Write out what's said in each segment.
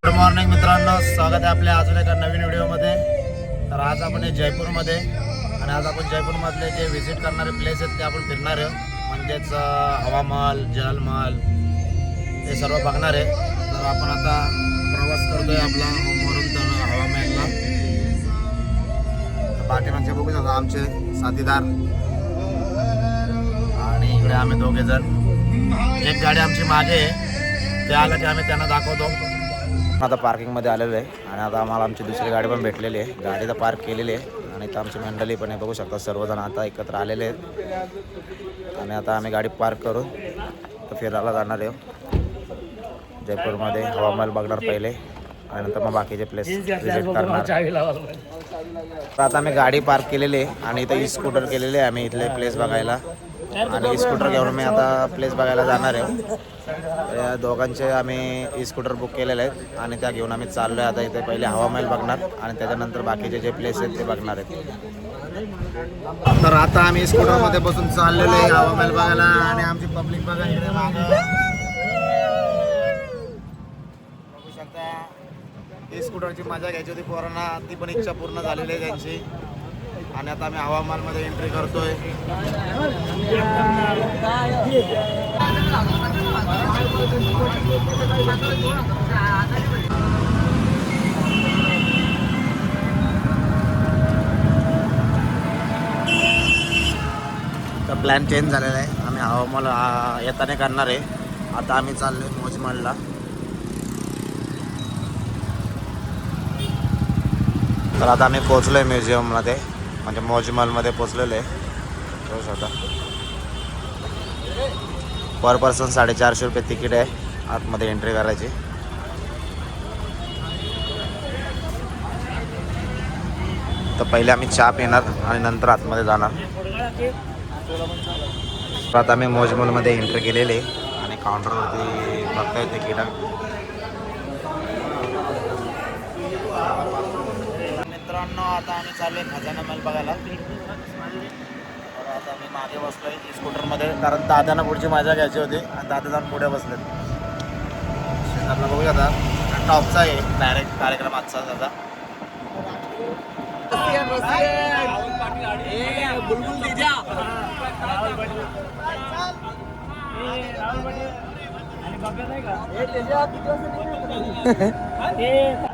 Good morning मित्रांनो, स्वागत आहे आपल्या अजून एका नवीन व्हिडिओमध्ये. तर आज आपण जयपूरमध्ये आणि आज आपण जयपूरमधले जे व्हिजिट करणारे प्लेस आहेत ते आपण फिरणार आहे. म्हणजेच हवामहल, जलमहल हे सर्व बघणार आहे. तर आपण आता प्रवास करतोय आपला वरून तर हवामहलला. पाठीमागचे बघू शकता आमचे साथीदार आणि इकडे आम्ही दोघे जण. एक गाडी आमची मागे आहे, ते आलं की आम्ही त्यांना दाखवतो. आता पार्किंगमध्ये आलेलो आहे आणि आता आम्हाला आमची दुसरी गाडी पण भेटलेली आहे. गाडी तर पार्क केलेली आहे आणि इथं आमची मंडळी पण आहे, बघू शकता सर्वजण आता एकत्र आलेले आहेत. आणि आता आम्ही गाडी पार्क करून तर फिरायला जाणार आहे जयपूरमध्ये. हवामहल बघणार पहिले आणि नंतर मग बाकीचे प्लेस विजिट करणार. तर आता आम्ही गाडी पार्क केलेली आहे आणि इथं ई स्कूटर केलेले आहे आम्ही इथले प्लेस बघायला. आणि ई स्कूटर घेऊन मी आता प्लेस बघायला जाणार आहे. या दोघांचे आम्ही ई स्कूटर बुक केलेले आहेत आणि त्या घेऊन आम्ही चाललो आहे. आता इथे पहिले हवामहल बघणार आणि त्याच्यानंतर बाकीचे जे प्लेस आहेत ते बघणार आहेत. तर आता आम्ही स्कूटरमध्ये बसून चाललेलो आहे हवामहल बघायला आणि आमची पब्लिक बघा इकडे मागं बघू शकता. ई स्कूटरची मजा घ्यायची होती पोरांना, ती पण इच्छा पूर्ण झालेली आहे त्यांची. आणि आता आम्ही हवामहलमध्ये एंट्री करतोय. तर प्लॅन चेंज झालेला आहे. आम्ही हवामहल येताना करणार आहे. आता आम्ही चाललोय मौजमहलला. तर आता आम्ही पोहोचलोय म्युझियममध्ये, म्हणजे मौजमहलमध्ये पोहोचलेलो आहे. बघू शकता पर पर्सन 450 रुपये तिकीट आहे आतमध्ये एंट्री करायची. तर पहिले आम्ही चहा पिणार आणि नंतर आतमध्ये जाणार. तर आता आम्ही मौजमहलमध्ये एंट्री केलेली आहे आणि काउंटरवरती बघता येते तिकीट. मित्रांनो, आता आम्ही चाललोय खजाना महल बघायला. आता मी मागे बसलोय स्कूटरमध्ये, कारण दादांना पुढची मजा घ्यायची होती आणि दादा जाऊन पुढे बसलेत. शेजारला बघूया आता टॉपचा आहे डायरेक्ट कार्यक्रम आजचा दादा.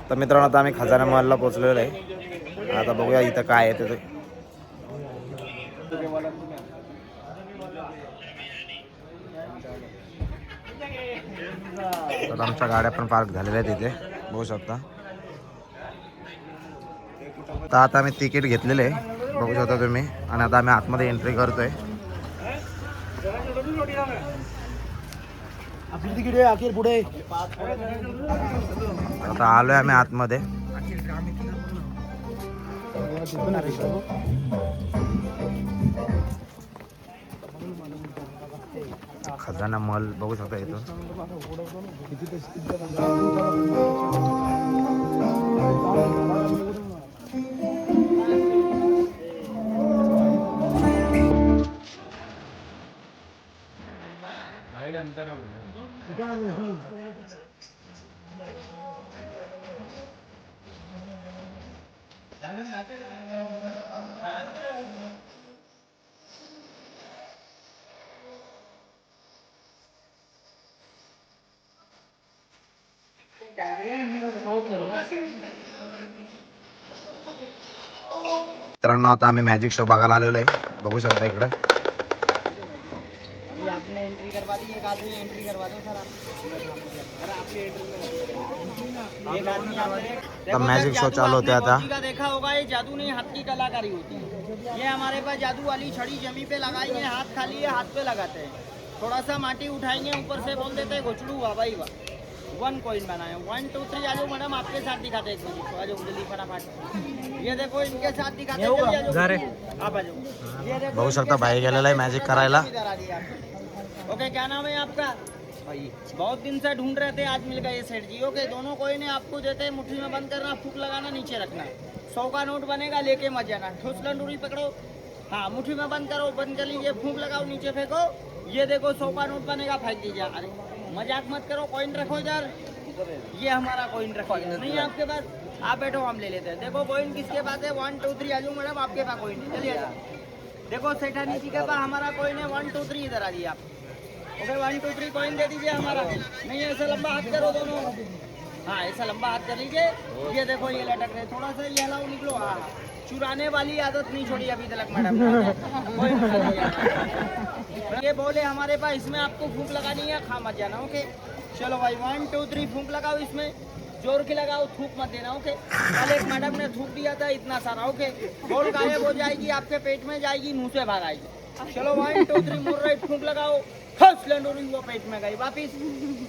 तर मित्रांनो, आता आम्ही खजाना महलला पोहोचलेलो आहे. आता बघूया इथं काय आहे तिथं. तर आमच्या गाड्या पण पार्क झालेल्या आहेत तिथे, बघू शकता. तर आता आम्ही तिकीट घेतलेले आहे, बघू शकता तुम्ही. आणि आता आम्ही आतमध्ये एंट्री करतोय. पुढे आता आलोय आम्ही आतमध्ये. खजाना महल बघू शकता इथून. मित्रांनो, आता आम्ही मॅजिक शो बघायला आलेलो आहे, बघू शकता इकडे. मॅजिक शो चालू होते आता. देखा होगा, ये जादू नहीं हाथ की कलाकारी होती है. ये हमारे पास जादू वाली छड़ी जमी पे लगाएंगे, हाथ खाली है हाथ पे लगाते हैं. थोड़ा सा माटी उठाएंगे ऊपर से, बोल देते हैं घोचड़ू वाह भाई वाह. 1 कॉइन बनाए. 1 2 3 आ जाओ मैडम, आपके साथ दिखाते हैं. एक मिनट आ जाओ जल्दी फटाफट. ये देखो इनके साथ दिखाते हैं, जल्दी आ जाओ आप आ जाओ. ये देखो बघू शकता बाहेर गेलेला आहे मॅजिक करायला. ओके, क्या नाम है आपका भाई? बहुत दिन से ढूंढ रहे थे, आज मिल गए सेठ जी. ओके, दोनों कॉइन आपको देते हैं, मुट्ठी में बंद करना, फूक लगाना, नीचे रखना. 100 का नोट बनेगा, लेके मत जाना. ठोस लंडूरी पकड़ो, हाँ मुट्ठी में बंद करो, बंद कर लीजिए, फूक लगाओ, नीचे फेंको. ये देखो 100 का नोट बनेगा, फेंक दीजिए. अरे मजाक मत करो, कॉइन रखो इधर. ये हमारा कॉइन रखिए नहीं है आपके पास, आप बैठो हम ले लेते हैं। देखो कॉइन किसके पास है, 1 2 3 आ जाओ मैडम, आपके पास कॉइन है, चलिए देखो सेठानी जी के पास हमारा कॉइन है 1 2 3, इधर आ जाइए आप। ओके 1 2 3 कॉइन दे दीजिए हमारा। नहीं ऐसा लंबा हाथ करो दोनों, हाँ ऐसा लंबा हाथ कर लीजिए। ये देखो ये लटक रहे, थोड़ा सा ये हलाओ, निकलो। हाँ चुराने वाली आदत नहीं छोड़ी अभी तक मैडम। ये बोले हमारे पास, इसमें आपको फूंक लगानी है, खा मत जाना। ओके चलो भाई 1 2 3 फूंक लगाओ, इसमें जोर की लगाओ, थूक मत देना। ओके कल एक मैडम ने थूक दिया था इतना सारा। ओके गोल गायब हो जाएगी, आपके पेट में जाएगी, मुंह से बाहर आएगी। चलो 1 2 3 मुड़ राइट फूंक लगाओ, फर्स्ट लैंडोरी वो पेट में गई वापिस।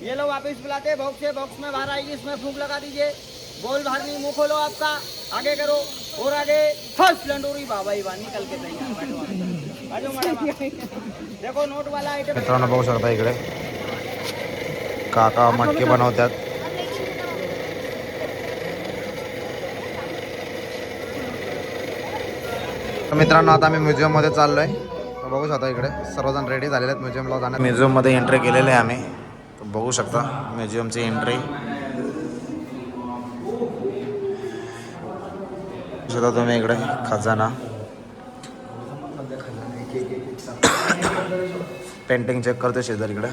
ये लो वापिस बुलाते बॉक्स से, बॉक्स में बाहर आएगी, इसमें फूंक लगा दीजिए। गोल बाहर नहीं, मुंह खोलो आपका, आगे करो और आगे, फर्स्ट लंडोरी बाबा ही वाह निकल के तैयार। बैठो मैडम। देखो नोट वाला आइटम मित्रांनो बघू शकता इकडे काका मटके बनवतात। मित्रांनो आता आम्ही म्युझियम मध्ये चाललोय, तर बघू शकता इकडे सर्वजण रेडी झालेले आहेत म्युझियमला जाण्यात। म्युझियम मध्ये एंट्री केलेले आहे आम्ही, तर बघू शकता म्युझियमची एंट्री सुद्धा तुम्ही इकडे खजाना पेंटिंग चेक करतो शेजारी इकडे।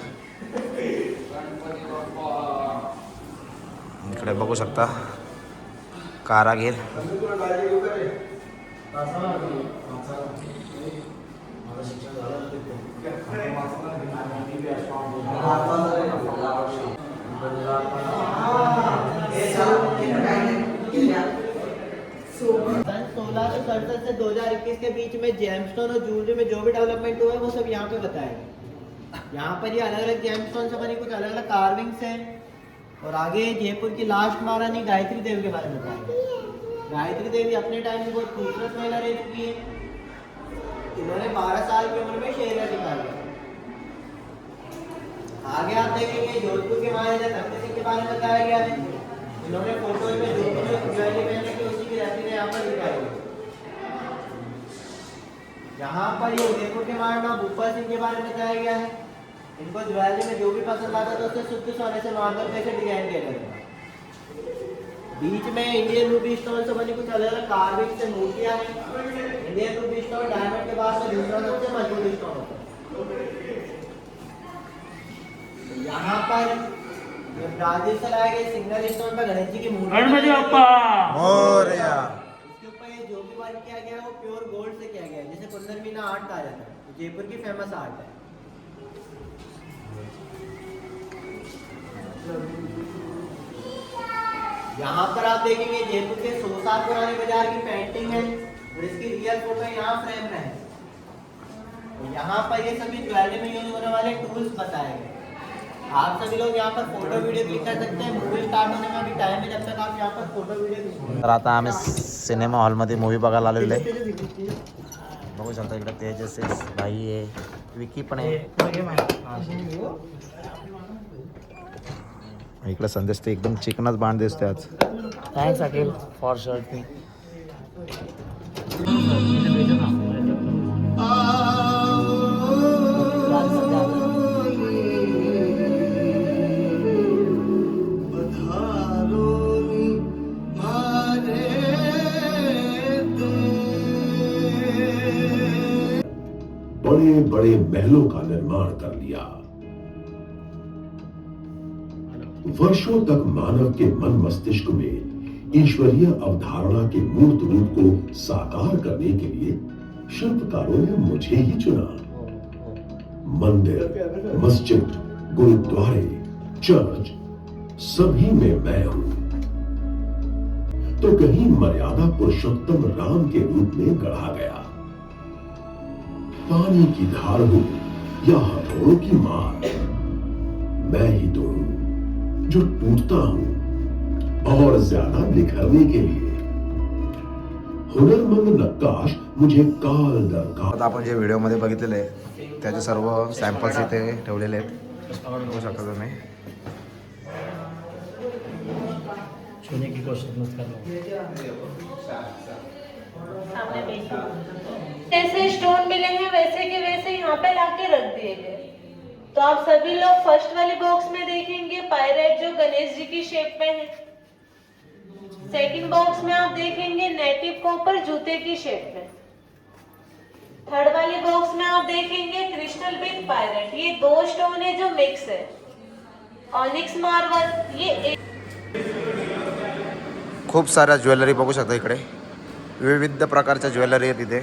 इकडे बघू शकता कारागीर, सन 1667 से 2021 के बीच में जेमस्टोन और ज्वेलरी में जो भी डेवलपमेंट हुआ है वो सब यहाँ पे बताएगा। यहाँ पर ये अलग अलग जेमस्टोन से बनी कुछ अलग अलग कार्विंग्स हैं। और आगे जयपुर की लास्ट महारानी गायत्री देवी के बारे में बताएगा। गायत्री देवी अपने टाइम में बहुत खूबसूरत महिला रह चुकी है। इन्होंने 12 साल की उम्र में शेर निकाला। आगे आप देखेंगे जोधपुर के महाराजा धनंजय सिंह के बारे में बताया गया है। इन्होंने फोटो में जो ज्वेलरी पहने की उसी की रसीदें यहाँ पर दिखाई गई। यहाँ पर ये उदयपुर के महाराणा भूपाल सिंह के बारे में बताया गया है। इनको ज्वेलरी में जो भी पसंद आता था उससे शुद्ध सोने से नॉर्मल पैसे डिजाइन किया गया। बीच में इंडियन रूबी स्टोन से बनी कुछ अलग अलग कार्विंग से मूर्तियां हैं। इंडियन रूबी स्टोन डायमंड के बाद में दूसरा सबसे मजबूत स्टोन होता है। यहाँ पर ब्राजील से लाए गए सिंगल स्टोन पर गणेश जी की मूर्ति इसके ऊपर ये जो भी वर्क किया गया है वो प्योर गोल्ड से किया गया है, जिसे कुंदन मीना आर्ट कहा जाता है। जयपुर की फेमस आर्ट है। यहाँ पर आप देखेंगे जयपुर के 100 साल पुराने बाजार की पेंटिंग है और इसकी रियल फोटो यहाँ फ्रेम में है। और यहाँ पर ये सभी ज्वेलरी में यूज होने वाले टूल्स बताए गए। आप सभी लोग यहाँ पर फोटो वीडियो क्लिक कर सकते हैं। मूवी स्टार्ट होने में अभी टाइम है, जब तक आप यहाँ पर फोटो वीडियो। तर आता आम्ही सिनेमा हॉलमध्ये मूवी बघायला आलेलो आहे। बघू शकता इकडे तेजस भाई आहे, विकी पण आहे, इकडे संदेश ते एकदम चिकनच बांध दिसते आज। थैंक्स अखिल फॉर शर्ट मी। बड़े बड़े महलों का निर्माण कर लिया। वर्षों तक मानव के मन मस्तिष्क में ईश्वरीय अवधारणा के मूर्त रूप को साकार करने के लिए शिल्पकारों ने मुझे ही चुना। मंदिर, मस्जिद, गुरुद्वारे, चर्च, सभी में मैं हूं। तो कहीं मर्यादा पुरुषोत्तम राम के रूप में गढ़ा गया। पानी की धार हूं या हथौड़ों की मार, मैं ही तो हूं जो टूटता हूं और ज्यादा निखरने के लिए। हुनरमंद नक्काश मुझे काल दर काल। आता आपण जे व्हिडिओमध्ये बघितलेले आहे त्याचे सर्व सॅम्पल्स इथे ठेवलेले आहेत, बघू शकता तुम्ही। छूने की कोशिश मत करना। जैसे स्टोन मिलेंगे वैसे के वैसे यहाँ पे लाके रख दिए गए। तो आप सभी लोग फर्स्ट वाली बॉक्स में देखेंगे पायरेट जो गणेश जी की शेप में है। सेकंड बॉक्स में आप देखेंगे नेटिव कॉपर जूते की शेप में। थर्ड वाले बॉक्स में आप देखेंगे क्रिस्टल बिग पायरेट। ये 2 स्टोन है जो मिक्स है। ऑनिक्स मार्बल ये खूप साऱ्या ज्वेलरी बघू शकता इकडे, विविध प्रकारच्या ज्वेलरी आहे तिथे.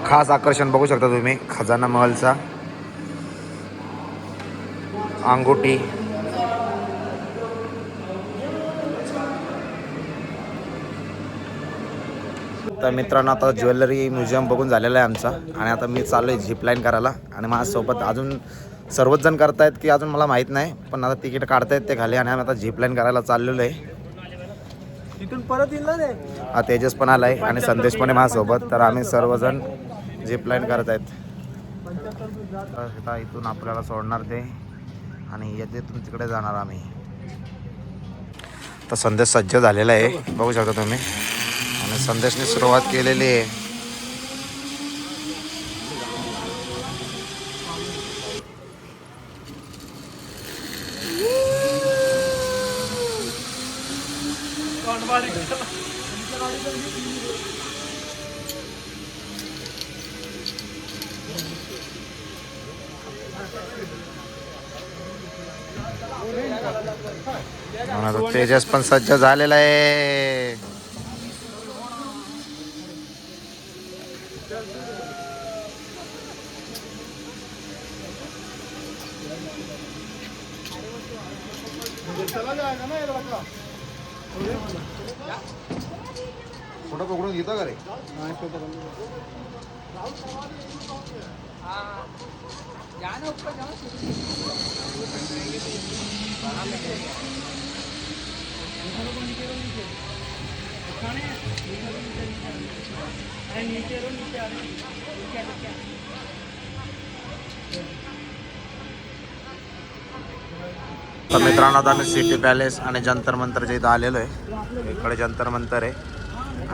खास आकर्षण बघू शकता तुम्ही, खजाना महलचा अंगुठी. तर मित्रांनो, आता ज्वेलरी म्युझियम बघून झालेलं आहे आमचा आणि आता मी चाललो आहे झिपलाईन करायला. आणि माझ्यासोबत अजून सर्वच जण करतायत की अजून मला माहीत नाही, पण आता तिकीट काढतायत ते खाली आणि आम्ही आता झिपलाईन करायला चाललेलो आहे. तिथून परत येईल ना रे. हा तेजस पण आला आहे आणि संदेश पण आहे माझ्यासोबत. तर आम्ही सर्वजण झिपलाईन करत आहेत. इथून आपल्याला सोडणार ते आणि याच्यातून तिकडे जाणार आम्ही. तर संदेश सज्ज झालेला आहे बघू शकता तुम्ही आणि संदेशने सुरुवात केलेली आहे. तेजस पण सज्ज झालेला आहे. फोटो पकडून घेतो का रे? तर मित्रांनो, आता आम्ही सिटी पॅलेस आणि जंतर मंतरच्या इथं आलेलो आहे. इकडे जंतर मंतर आहे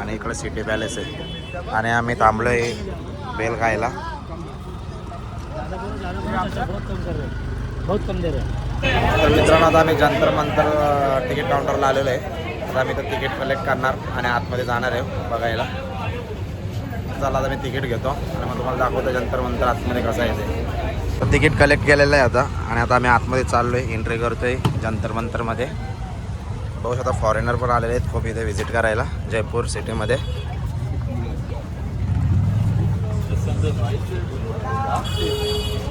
आणि इकडे सिटी पॅलेस आहे आणि आम्ही थांबलो आहे बेल खायला. तर मित्रांनो, आता आम्ही जंतर मंतर तिकीट काउंटरला आलेलो आहे. आता आम्ही तर तिकीट कलेक्ट करणार आणि आतमध्ये जाणार आहे बघायला. चला आता मी तिकीट घेतो आणि मग तुम्हाला दाखवतो जंतर मंतर आतमध्ये कसं आहे ते. तर तिकीट कलेक्ट केलेलं आहे आता आणि आता आम्ही आतमध्ये चाललो आहे, एंट्री करतो आहे जंतर मंतरमध्ये. बघू शकता फॉरेनर पण आलेले आहेत खूप इथे व्हिजिट करायला जयपूर सिटीमध्ये.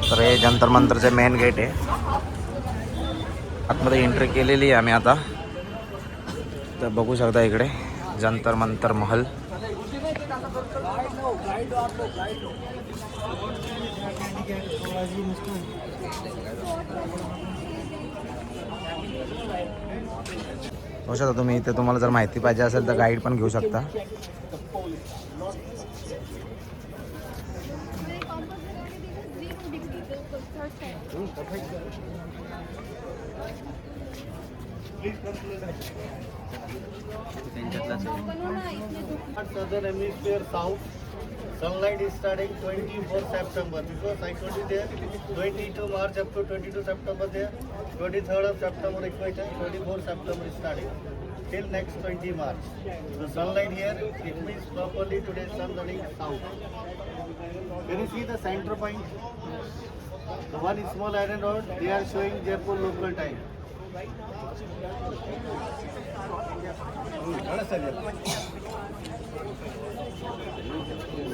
तर हे जंतर मंतरचे मेन गेट आहे. आतमध्ये एंट्री केलेली आहे आम्ही आता. तर बघू शकता इकडे जंतर मंतर महल. बघू शकता तुम्ही इथे. तुम्हाला जर माहिती पाहिजे असेल तर गाईड पण घेऊ शकता. Southern Hemisphere South. Sunlight is starting 24 September because I told you there 22 March up to 22 September there, 23rd of September equator, 24 September is starting till next 20 March. The sunlight here, it means properly today sun running south. Can you see the center point? The one is small iron rod, they are showing Jaipur local time.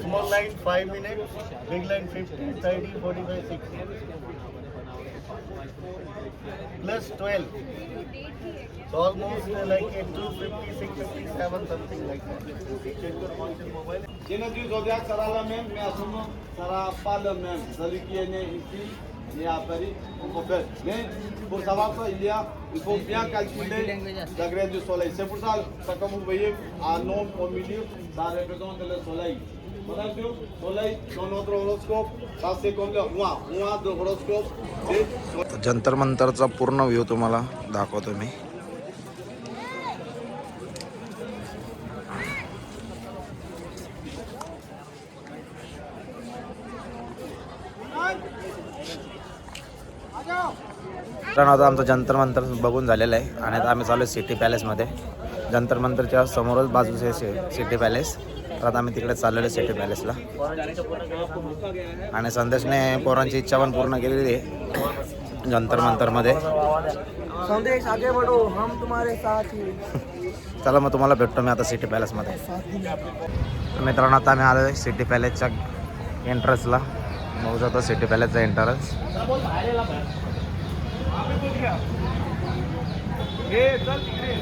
Small line 5 minutes, big line 50, 30, 45, 60. Plus 12. So almost like 8 to 50, 657, something like that. Cine Zodiac Sarala mem, mi asumo Sara Pala mem, Zalikiene ici, ni apari, on peut. Mais pour savoir ça, il y a il faut bien calculer degré du soleil. C'est pour ça que comme vous voyez, un homme au milieu, ça représente le soleil. Madame, le soleil dans notre horoscope, ça c'est comme le mois. Mois de horoscope, c'est Jantar मंतरचा पूर्ण view तुम्हाला दाखवतो मी. तर आता आमचं जंतर मंतर बघून झालेलं आहे आणि आता आम्ही चालू आहे सिटी पॅलेसमध्ये. जंतर मंतरच्या समोरच बाजूचे सिटी पॅलेस. तर आता आम्ही तिकडे चाललेलो आहे सिटी पॅलेसला. आणि संदेशने पोरांची इच्छा पण पूर्ण केलेली आहे जंतर मंतरमध्ये. संदेश आगे बढ़ो, हम तुम्हारे साथ ही. चला मग तुम्हाला भेटतो मी आता सिटी पॅलेसमध्ये. तर मित्रांनो आता आम्ही आलो आहे सिटी पॅलेसच्या एंट्रन्सला. बघू शकतो सिटी पॅलेसचा एंट्रन्स.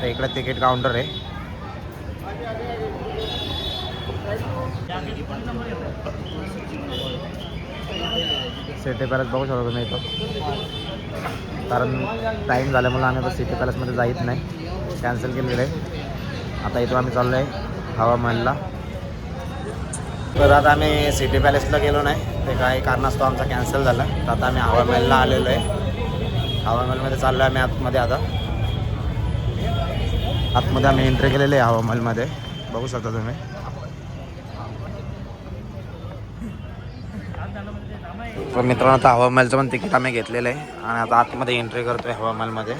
इकडे तिकीट काउंटर आहे. सिटी पॅलेस बघू शकतो तुम्ही इथं. कारण टाईम झाल्यामुळे आम्ही आता सिटी पॅलेसमध्ये जायच नाही, कॅन्सल केलेलं आहे. आता इथं आम्ही चाललो आहे हवा महलला. तर आता आम्ही सिटी पॅलेसला गेलो नाही, ते काही कारणास्तव आमचा कॅन्सल झाला. तर आता आम्ही हवा महलला आलेलो आहे. हवा महलमध्ये चाललो आहे आम्ही आतमध्ये. आता आतमध्ये आम्ही एंट्री केलेली आहे हवा महलमध्ये. बघू शकता तुम्ही. तर मित्रांनो आता हवा महलचं पण तिकीट आम्ही घेतलेलं आहे आणि आता आतमध्ये एंट्री करतोय हवा महलमध्ये.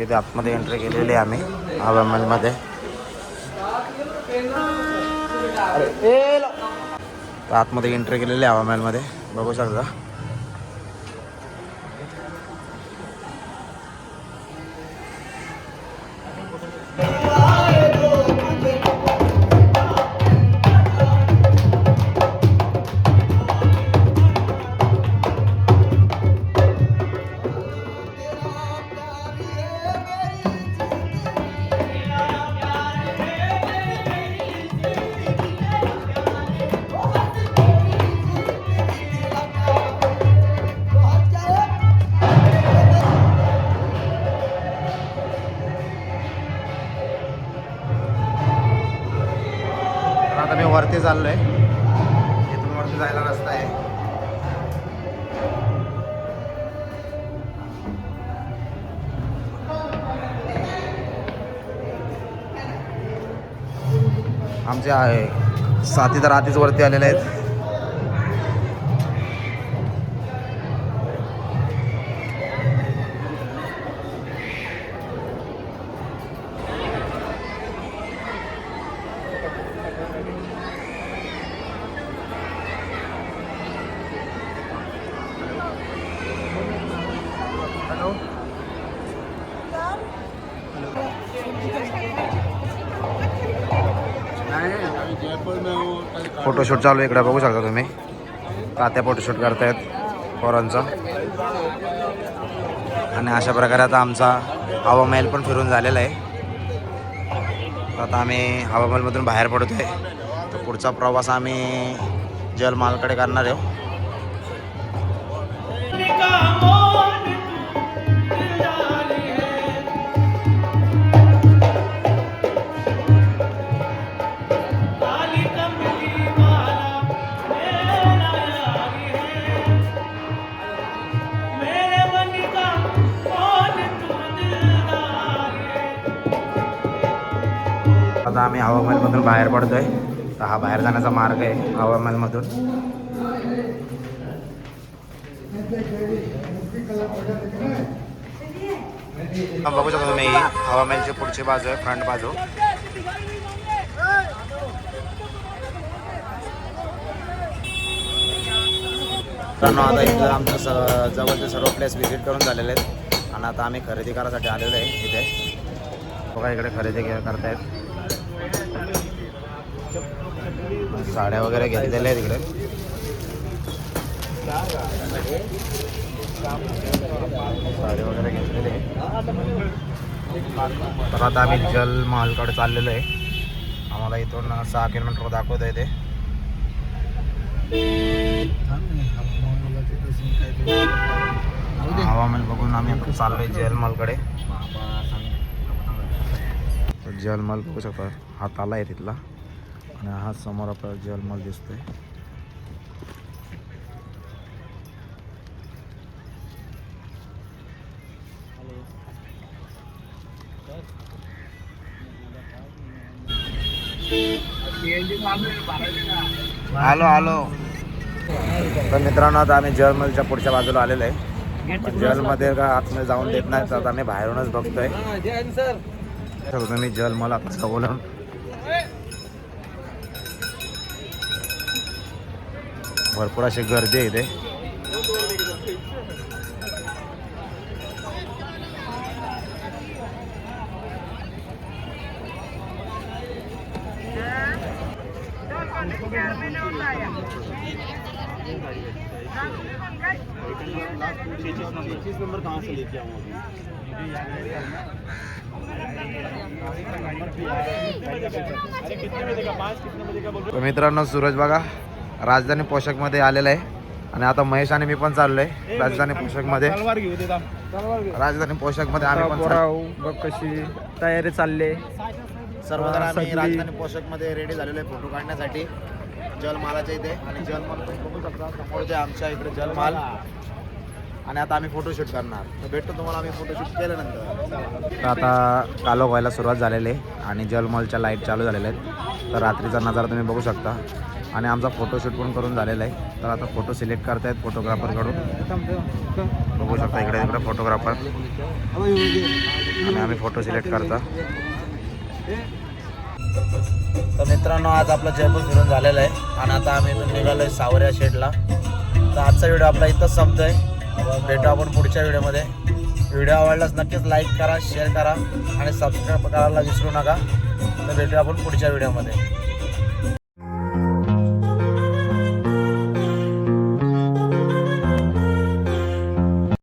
इथे आतमध्ये एंट्री केलेली आहे आम्ही हवा महलमध्ये. तर आतमध्ये एंट्री केलेली आहे हवा महलमध्ये. बघू शकता. आता मी वरती चाललो आहे. इथून वरती जायला रस्ता आहे. आमचे साथीदार आधीच वरती आलेले आहेत. फोटोशूट चालू आहे इकडे. बघू शकता तुम्ही. तात्या फोटोशूट करतायत पोरांचा. आणि अशा प्रकारे आता आमचा हवा महल पण फिरून झालेला आहे. आता आम्ही हवा महलमधून बाहेर पडतोय. तर पुढचा प्रवास आम्ही जलमहालकडे करणार आहोत. आता आम्ही हवा महलमधून बाहेर पडतोय. तर हा बाहेर जाण्याचा मार्ग आहे हवा महलमधून. बघू शकता तुम्ही हवा महलची पुढची बाजू आहे, फ्रंट बाजू. आता इथं आमचं जवळचे सर्व प्लेस व्हिजिट करून झालेले आहेत आणि आता आम्ही खरेदी करायसाठी आलेलो आहे इथे. बघा इकडे खरेदी करतायत. साड्या वगैरे घेतलेल्या आहेत इकडे. साडी वगैरे घेतलेले आहे. तर आता आम्ही जलमहालकडे चाललेलो आहे. आम्हाला इथून 6 किलोमीटर दाखवत आहे ते. हवामान बघून आम्ही आता चाललोय जलमलकडे. जलमल बघू शकता, हा ताला आहे तिथला आणि हा समोर आपल्याला जलमल दिसतोय. आलो आलो. तर मित्रांनो आता आम्ही जलमलच्या पुढच्या बाजूला आलेलो आहे. पण जलमध्ये का आतमध्ये जाऊन देत नाही, तर आम्ही बाहेरूनच बघतोय. तर तुम्ही जलमल आता जवळून भरपूर अशी गर्दी आहे इथे. नंबर कहाँ से लेके आऊँ तर मित्रांनो सूरज बघा राजधानी पोशाखमध्ये आलेला आहे आणि आता महेश आणि मी पण चाललोय राजधानी पोशाखमध्ये. राजधानी पोशाखमध्ये आम्ही पण बघ कशी तयारी चालली. सर्वजण आम्ही राजधानी पोशाखमध्ये रेडी झालेलो आहे फोटो काढण्यासाठी जलमालाच्या इथे. आणि जलमाल बघू शकता समोरच्या आमच्या इकडे जलमाल. आणि आता आम्ही फोटोशूट करणार, तर भेटतो तुम्हाला आम्ही फोटोशूट केल्यानंतर. तर आता कालो व्हायला सुरुवात झालेली आहे आणि जलमलच्या लाईट चालू झालेल्या आहेत. तर रात्रीचा नजारा तुम्ही बघू शकता आणि आमचा फोटोशूट पण करून झालेला आहे. तर आता फोटो सिलेक्ट करतायत फोटोग्राफरकडून. बघू शकता इकडे तिकडे फोटोग्राफर आणि आम्ही फोटो सिलेक्ट करता. तर मित्रांनो आज आपलं जयपूर फिरून झालेलं आहे आणि आता आम्ही इथून निघालो आहे सावऱ्या शेडला. तर आजचा व्हिडिओ आपला इथंच संपतोय. भेटू आपण पुढच्या व्हिडिओमध्ये. व्हिडिओ आवडल्यास नक्कीच लाईक करा, शेअर करा आणि सबस्क्राईब करायला विसरू नका. तर भेटू आपण पुढच्या व्हिडिओमध्ये.